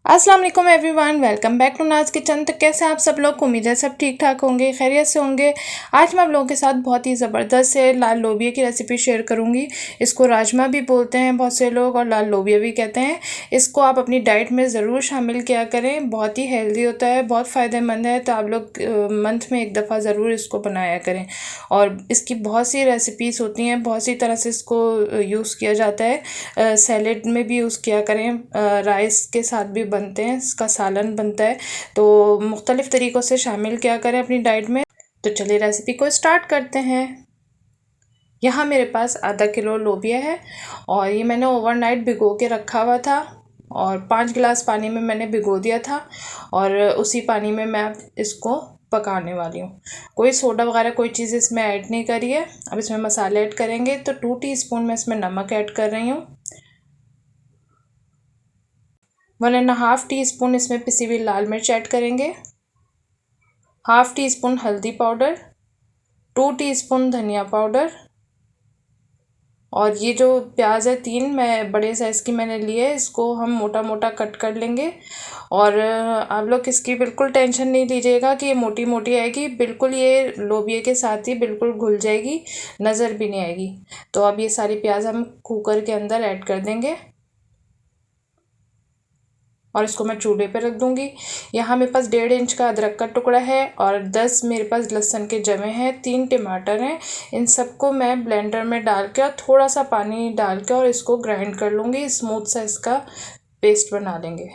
अस्सलाम वालेकुम everyone, welcome back to नाज किचन। तो कैसे आप सब लोग? उम्मीद है सब ठीक ठाक होंगे, खैरियत से होंगे। आज मैं आप लोगों के साथ बहुत ही ज़बरदस्त से लाल लोबिया की रेसिपी शेयर करूंगी। इसको राजमा भी बोलते हैं बहुत से लोग और लाल लोबिया भी कहते हैं। इसको आप अपनी डाइट में ज़रूर शामिल किया करें, बहुत ही हेल्दी होता है, बहुत फ़ायदेमंद है। तो आप लोग मंथ में एक दफ़ा ज़रूर इसको बनाया करें। और इसकी बहुत सी रेसिपीज़ होती हैं, बहुत सी तरह से इसको यूज़ किया जाता है। सैलेड में भी यूज़ किया करें, राइस के साथ भी बनते हैं, इसका सालन बनता है। तो मुख्तलिफ़ तरीक़ों से शामिल क्या करें अपनी डाइट में। तो चलिए रेसिपी को स्टार्ट करते हैं। यहाँ मेरे पास आधा किलो लोबिया है और ये मैंने ओवरनाइट भिगो के रखा हुआ था और 5 गिलास पानी में मैंने भिगो दिया था और उसी पानी में मैं इसको पकाने वाली हूँ। कोई सोडा वगैरह कोई चीज़ इसमें ऐड नहीं करी है। अब इसमें मसाले ऐड करेंगे। तो 2 टीस्पून मैं इसमें नमक ऐड कर रही हूँ। 1.5 टीस्पून इसमें पिसी हुई लाल मिर्च ऐड करेंगे। हाफ़ टी स्पून हल्दी पाउडर, 2 टीस्पून धनिया पाउडर। और ये जो प्याज है 3 मैं बड़े साइज़ की मैंने लिए है, इसको हम मोटा मोटा कट कर लेंगे। और आप लोग इसकी बिल्कुल टेंशन नहीं लीजिएगा कि ये मोटी मोटी आएगी, बिल्कुल ये लोबिया के साथ ही बिल्कुल घुल जाएगी, नज़र भी नहीं आएगी। तो अब ये सारी प्याज हम कुकर के अंदर ऐड कर देंगे और इसको मैं चूल्हे पे रख दूँगी। यहाँ मेरे पास 1.5 इंच का अदरक का टुकड़ा है और 10 मेरे पास लहसुन के जवे हैं, 3 टमाटर हैं। इन सबको मैं ब्लेंडर में डाल के और थोड़ा सा पानी डाल के और इसको ग्राइंड कर लूँगी, स्मूथ सा इसका पेस्ट बना लेंगे।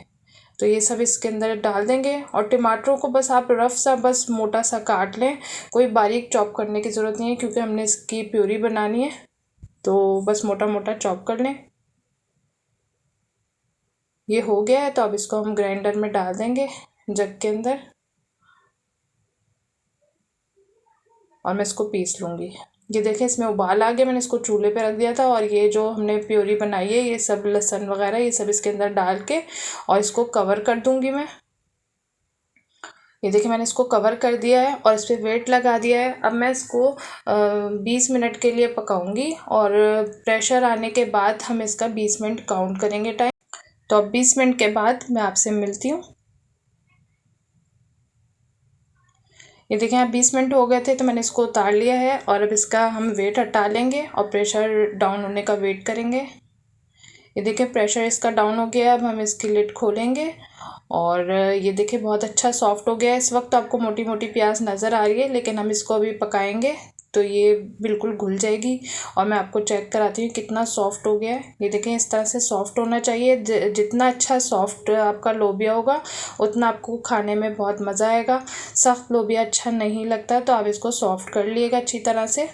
तो ये सब इसके अंदर डाल देंगे और टमाटरों को बस आप रफ़ सा बस मोटा सा काट लें, कोई बारीक चॉप करने की ज़रूरत नहीं है क्योंकि हमने इसकी प्यूरी बनानी है। तो बस मोटा मोटा चॉप कर लें। ये हो गया है तो अब इसको हम ग्राइंडर में डाल देंगे जग के अंदर और मैं इसको पीस लूँगी। ये देखें इसमें उबाल आ गया, मैंने इसको चूल्हे पे रख दिया था और ये जो हमने प्योरी बनाई है ये सब लहसुन वगैरह ये सब इसके अंदर डाल के और इसको कवर कर दूँगी मैं। ये देखिए मैंने इसको कवर कर दिया है और इस पर वेट लगा दिया है। अब मैं इसको 20 मिनट के लिए पकाऊंगी और प्रेशर आने के बाद हम इसका 20 मिनट काउंट करेंगे टाइम। तो अब 20 मिनट के बाद मैं आपसे मिलती हूँ। ये देखें अब 20 मिनट हो गए थे तो मैंने इसको उतार लिया है और अब इसका हम वेट हटा लेंगे और प्रेशर डाउन होने का वेट करेंगे। ये देखिए प्रेशर इसका डाउन हो गया। अब हम इसकी लिड खोलेंगे और ये देखिए बहुत अच्छा सॉफ्ट हो गया है। इस वक्त आपको मोटी मोटी प्याज नज़र आ रही है लेकिन हम इसको अभी पकाएंगे तो ये बिल्कुल घुल जाएगी। और मैं आपको चेक कराती हूँ कितना सॉफ्ट हो गया है। ये देखें इस तरह से सॉफ्ट होना चाहिए। जितना अच्छा सॉफ्ट आपका लोबिया होगा उतना आपको खाने में बहुत मज़ा आएगा। सख्त लोबिया अच्छा नहीं लगता तो आप इसको सॉफ्ट कर लीजिएगा अच्छी तरह से।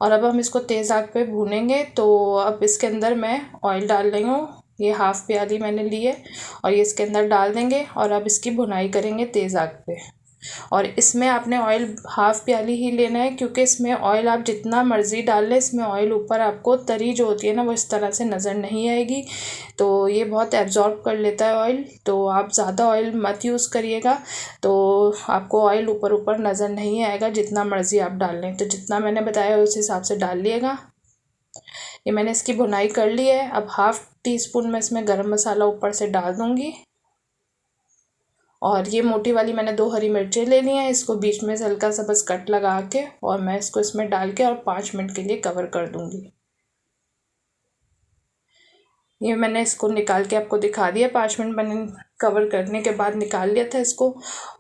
और अब हम इसको तेज़ आग पे भूनेंगे। तो अब इसके अंदर मैं ऑयल डाल रही हूँ, ये हाफ़ प्याली मैंने ली है और ये इसके अंदर डाल देंगे और अब इसकी भुनाई करेंगे तेज़ आग पे। और इसमें आपने ऑयल हाफ़ प्याली ही लेना है क्योंकि इसमें ऑयल आप जितना मर्ज़ी डाल लें, इसमें ऑयल ऊपर आपको तरी जो होती है ना वो इस तरह से नज़र नहीं आएगी। तो ये बहुत एब्जॉर्ब कर लेता है ऑयल, तो आप ज़्यादा ऑयल मत यूज़ करिएगा। तो आपको ऑयल ऊपर ऊपर नज़र नहीं आएगा जितना मर्ज़ी आप डाल लें। तो जितना मैंने बताया उस हिसाब से डाल लिएगा। ये मैंने इसकी भुनाई कर ली है। अब हाफ़ टी स्पून मैं इसमें गरम मसाला ऊपर से डाल दूँगी और ये मोटी वाली मैंने 2 हरी मिर्चें ले ली हैं, इसको बीच में से हल्का सा बस कट लगा के और मैं इसको इसमें डाल के और 5 मिनट के लिए कवर कर दूँगी। ये मैंने इसको निकाल के आपको दिखा दिया। 5 मिनट मैंने कवर करने के बाद निकाल लिया था इसको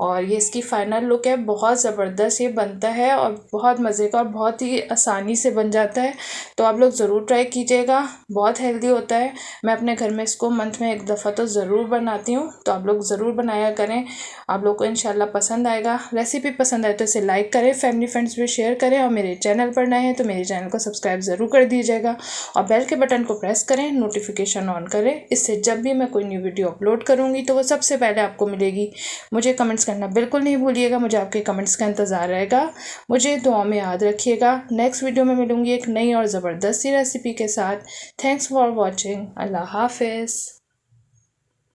और ये इसकी फ़ाइनल लुक है। बहुत ज़बरदस्त ये बनता है और बहुत मज़े का और बहुत ही आसानी से बन जाता है। तो आप लोग ज़रूर ट्राई कीजिएगा, बहुत हेल्दी होता है। मैं अपने घर में इसको मंथ में एक दफ़ा तो ज़रूर बनाती हूँ, तो आप लोग ज़रूर बनाया करें। आप लोग को इंशाल्लाह पसंद आएगा। रेसिपी पसंद आए तो इसे लाइक करें, फैमिली फ्रेंड्स में शेयर करें और मेरे चैनल पर नए हैं तो मेरे चैनल को सब्सक्राइब ज़रूर कर दीजिएगा और बेल के बटन को प्रेस करें, नोटिफिकेशन ऑन करें। इससे जब भी मैं कोई न्यू वीडियो अपलोड करूँगी तो वो सबसे पहले आपको मिलेगी। मुझे कमेंट्स करना बिल्कुल नहीं भूलिएगा, मुझे आपके कमेंट्स का इंतज़ार रहेगा। मुझे दुआ में याद रखिएगा। नेक्स्ट वीडियो में मिलूँगी एक नई और ज़बरदस्त सी रेसिपी के साथ। Thanks for watching. अल्लाह हाफिज़।